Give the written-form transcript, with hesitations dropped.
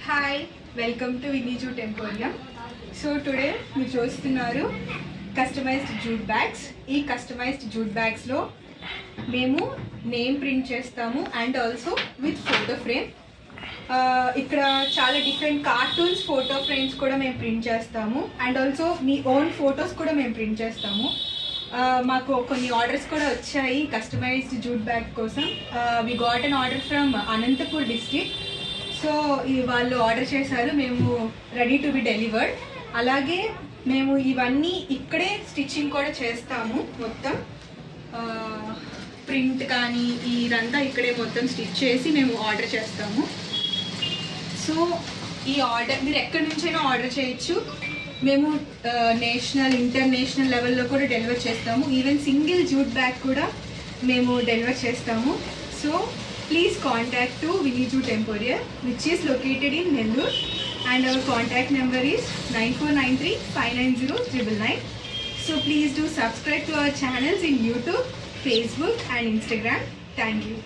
Hi welcome to Vinijute emporium. So today మీరు చూస్తున్నారు customized jute bags. ఈ కస్టమైజ్డ్ జూట్ బ్యాగ్స్లో మేము నేమ్ ప్రింట్ చేస్తాము and also with photo frame. ఇక్కడ చాలా డిఫరెంట్ కార్టూన్స్ ఫోటో ఫ్రేమ్స్ కూడా మేము ప్రింట్ చేస్తాము and also me own photos కూడా మేము ప్రింట్ చేస్తాము. మాకు కొన్ని ఆర్డర్స్ కూడా వచ్చాయి కస్టమైజ్డ్ జూట్ బ్యాగ్ కోసం. We got an order from Anantapur district. So వాళ్ళు ఆర్డర్ చేశారు, మేము రెడీ టు బి డెలివర్డ్. అలాగే మేము ఇవన్నీ ఇక్కడే స్టిచ్చింగ్ కూడా చేస్తాము. మొత్తం ప్రింట్ కానీ ఇదంతా ఇక్కడే మొత్తం స్టిచ్ చేసి మేము ఆర్డర్ చేస్తాము. సో ఈ ఆర్డర్ మీరు ఎక్కడి నుంచైనా ఆర్డర్ చేయొచ్చు. మేము నేషనల్ ఇంటర్నేషనల్ లెవెల్లో కూడా డెలివర్ చేస్తాము. ఈవెన్ సింగిల్ జూట్ బ్యాగ్ కూడా మేము డెలివర్ చేస్తాము. So please contact to Vineejute Emporium, which is located in Nellore, and our contact number is 9493590999. So please do subscribe to our channels in YouTube, Facebook and Instagram. Thank you.